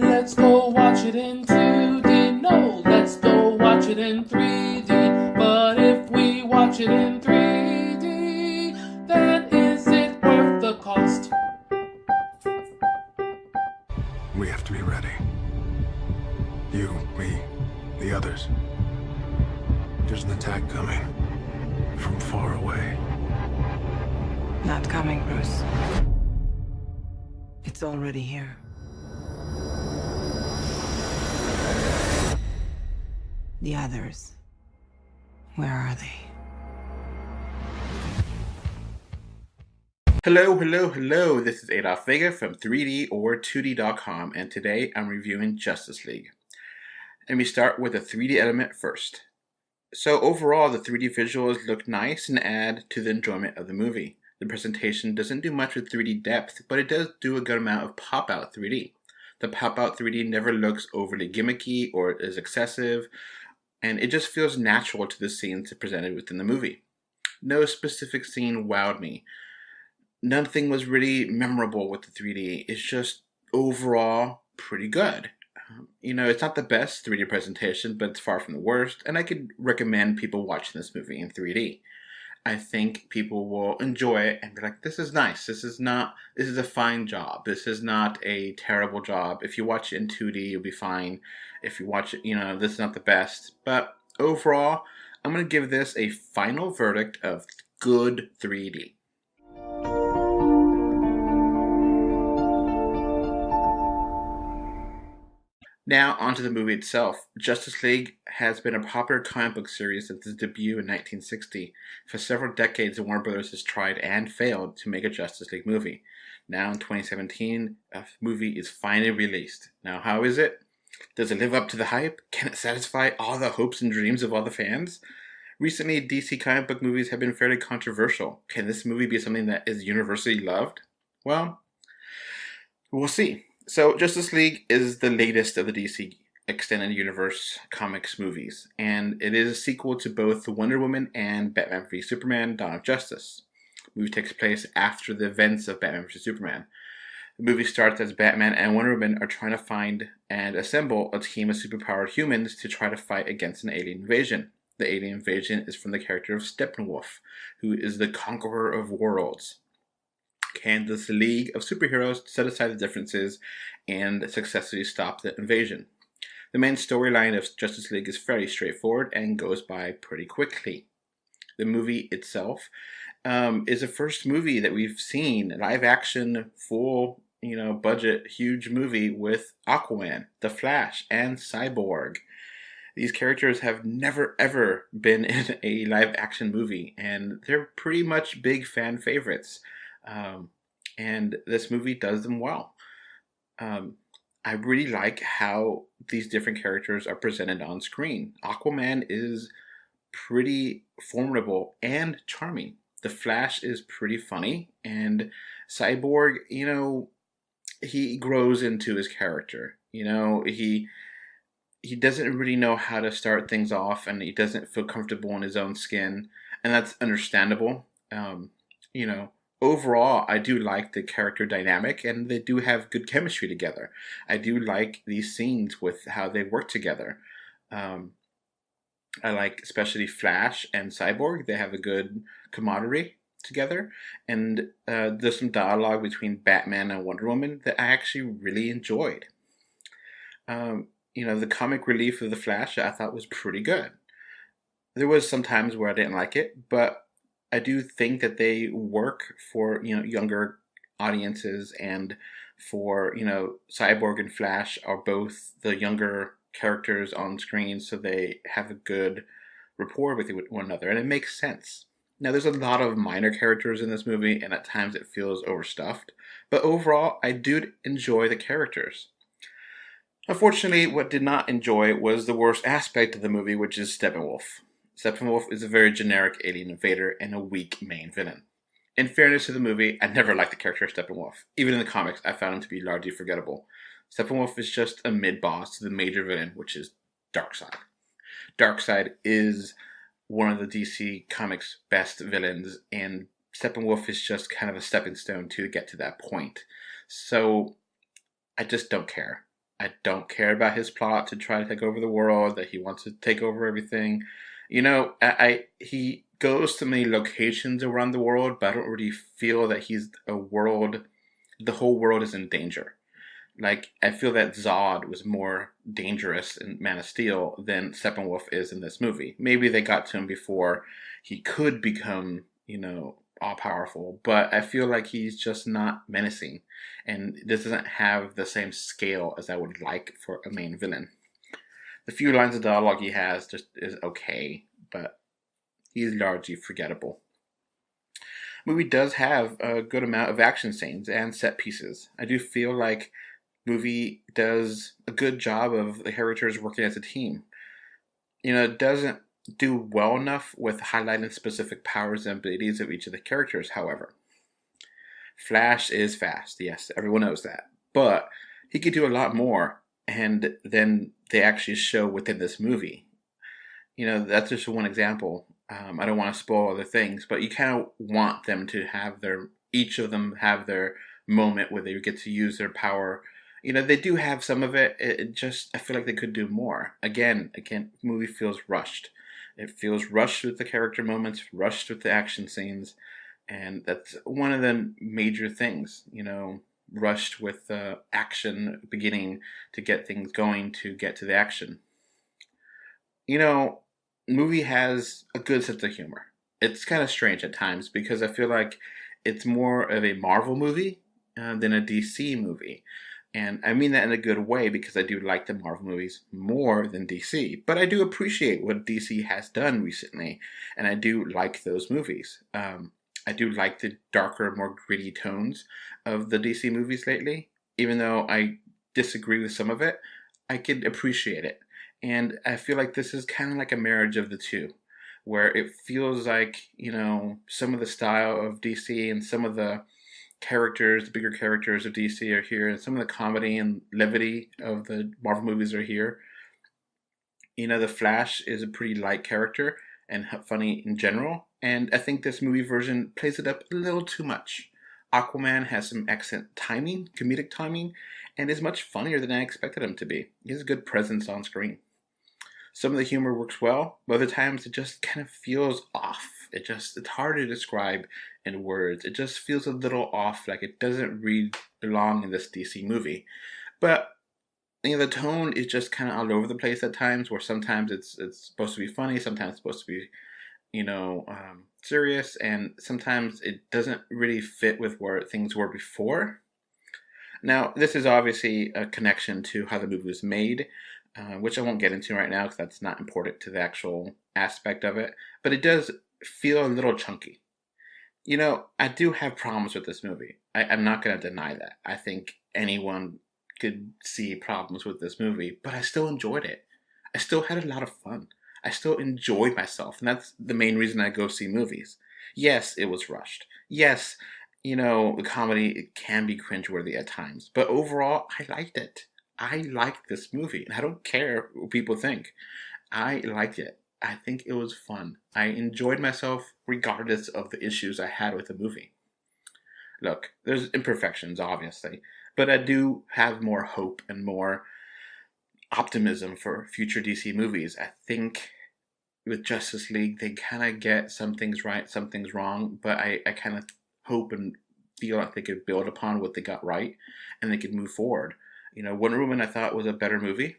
let's go watch it in 2D. No, let's go watch it in 3D. But if we watch it in 3D, then is it worth the cost? We have to be ready. You, me, the others. There's an attack coming from far away. Not coming, Bruce. It's already here. The others. Where are they? Hello. This is Adolf Vega from 3D or 2D.com, and today I'm reviewing Justice League. Let me start with the 3D element first. So overall, the 3D visuals look nice and add to the enjoyment of the movie. The presentation doesn't do much with 3D depth, but it does do a good amount of pop-out 3D. The pop-out 3D never looks overly gimmicky or is excessive, and it just feels natural to the scenes presented within the movie. No specific scene wowed me. Nothing was really memorable with the 3D. It's just overall pretty good. It's not the best 3D presentation, but it's far from the worst, and I could recommend people watching this movie in 3D. I think people will enjoy it and be like, this is nice. This is a fine job. This is not a terrible job. If you watch it in 2D, you'll be fine. If you watch it, this is not the best. But overall, I'm going to give this a final verdict of good 3D. Now, onto the movie itself. Justice League has been a popular comic book series since its debut in 1960. For several decades, Warner Bros. Has tried and failed to make a Justice League movie. Now, in 2017, a movie is finally released. Now, how is it? Does it live up to the hype? Can it satisfy all the hopes and dreams of all the fans? Recently, DC comic book movies have been fairly controversial. Can this movie be something that is universally loved? Well, we'll see. So, Justice League is the latest of the DC Extended Universe comics movies, and it is a sequel to both Wonder Woman and Batman v Superman: Dawn of Justice. The movie takes place after the events of Batman v Superman. The movie starts as Batman and Wonder Woman are trying to find and assemble a team of superpowered humans to try to fight against an alien invasion. The alien invasion is from the character of Steppenwolf, who is the conqueror of worlds. Can this League of Superheroes set aside the differences and successfully stop the invasion? The main storyline of Justice League is fairly straightforward and goes by pretty quickly. The movie itself is the first movie that we've seen, live action, full, budget, huge movie with Aquaman, The Flash, and Cyborg. These characters have never ever been in a live action movie, and they're pretty much big fan favorites. And this movie does them well. I really like how these different characters are presented on screen. Aquaman is pretty formidable and charming. The Flash is pretty funny, and Cyborg, he grows into his character. He doesn't really know how to start things off, and he doesn't feel comfortable in his own skin, and that's understandable. Overall, I do like the character dynamic, and they do have good chemistry together. I do like these scenes with how they work together. I like especially Flash and Cyborg. They have a good camaraderie together, and there's some dialogue between Batman and Wonder Woman that I actually really enjoyed. The comic relief of the Flash I thought was pretty good. There was some times where I didn't like it, but I do think that they work for younger audiences, and for Cyborg and Flash are both the younger characters on screen, so they have a good rapport with one another, and it makes sense. Now, there's a lot of minor characters in this movie, and at times it feels overstuffed, but overall, I do enjoy the characters. Unfortunately, what I did not enjoy was the worst aspect of the movie, which is Steppenwolf. Steppenwolf is a very generic alien invader and a weak main villain. In fairness to the movie, I never liked the character of Steppenwolf. Even in the comics, I found him to be largely forgettable. Steppenwolf is just a mid-boss to the major villain, which is Darkseid. Darkseid is one of the DC Comics' best villains, and Steppenwolf is just kind of a stepping stone to get to that point. So I just don't care. I don't care about his plot to try to take over the world, that he wants to take over everything. He goes to many locations around the world, but I don't really feel that the whole world is in danger. Like, I feel that Zod was more dangerous in Man of Steel than Steppenwolf is in this movie. Maybe they got to him before he could become, all powerful, but I feel like he's just not menacing, and this doesn't have the same scale as I would like for a main villain. The few lines of dialogue he has just is okay, but he's largely forgettable. The movie does have a good amount of action scenes and set pieces. I do feel like the movie does a good job of the characters working as a team. It doesn't do well enough with highlighting specific powers and abilities of each of the characters, however. Flash is fast, yes, everyone knows that. But he could do a lot more, and then they actually show within this movie. That's just one example. I don't want to spoil other things, but you kind of want them to have each of them have their moment where they get to use their power. They do have some of it. I feel like they could do more. Again, the movie feels rushed. It feels rushed with the character moments, rushed with the action scenes, and that's one of the major things, rushed with the action beginning to get things going to get to the action. The movie has a good sense of humor. It's kind of strange at times because I feel like it's more of a Marvel movie than a DC movie. And I mean that in a good way because I do like the Marvel movies more than DC. But I do appreciate what DC has done recently. And I do like those movies. I do like the darker, more gritty tones of the DC movies lately. Even though I disagree with some of it, I can appreciate it. And I feel like this is kind of like a marriage of the two. Where it feels like, some of the style of DC and some of the characters, the bigger characters of DC are here, and some of the comedy and levity of the Marvel movies are here. The Flash is a pretty light character and funny in general, and I think this movie version plays it up a little too much. Aquaman has some excellent timing, comedic timing, and is much funnier than I expected him to be. He has a good presence on screen. Some of the humor works well, but other times it just kind of feels off. It's hard to describe in words. It just feels a little off, like it doesn't really belong in this DC movie. But the tone is just kind of all over the place at times, where sometimes it's supposed to be funny, sometimes it's supposed to be, serious, and sometimes it doesn't really fit with where things were before. Now, this is obviously a connection to how the movie was made, which I won't get into right now because that's not important to the actual aspect of it. But it does feel a little chunky. I do have problems with this movie. I'm not going to deny that. I think anyone could see problems with this movie, but I still enjoyed it. I still had a lot of fun. I still enjoyed myself, and that's the main reason I go see movies. Yes, it was rushed. Yes, the comedy it can be cringeworthy at times, but overall, I liked it. I liked this movie, and I don't care what people think. I liked it. I think it was fun. I enjoyed myself regardless of the issues I had with the movie. Look, there's imperfections, obviously, but I do have more hope and more optimism for future DC movies. I think with Justice League, they kind of get some things right, some things wrong, but I kind of hope and feel like they could build upon what they got right, and they could move forward. Wonder Woman I thought was a better movie,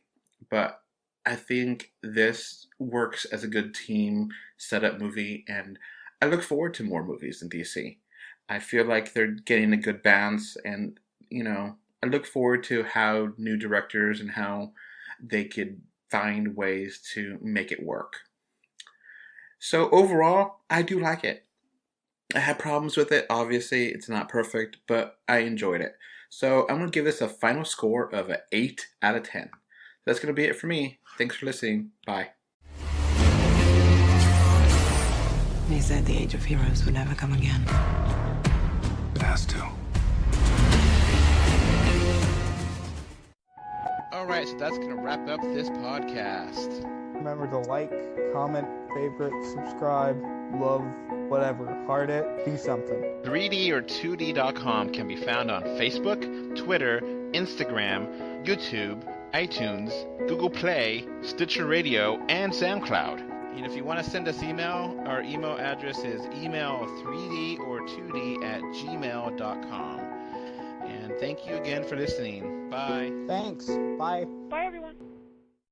but I think this works as a good team setup movie, and I look forward to more movies in DC. I feel like they're getting a good balance, and, I look forward to how new directors and how they could find ways to make it work. So overall, I do like it. I had problems with it. Obviously, it's not perfect, but I enjoyed it. So I'm going to give this a final score of an 8 out of 10. That's going to be it for me. Thanks for listening. Bye. He said the Age of Heroes would never come again. It has to. Alright, so that's going to wrap up this podcast. Remember to like, comment, favorite, subscribe, love, whatever. Heart it, do something. 3D or 2D.com can be found on Facebook, Twitter, Instagram, YouTube, iTunes, Google Play, Stitcher Radio, and SoundCloud. And if you want to send us email, our email address is email3d or 2d@gmail.com. And thank you again for listening. Bye. Thanks. Bye. Bye, everyone.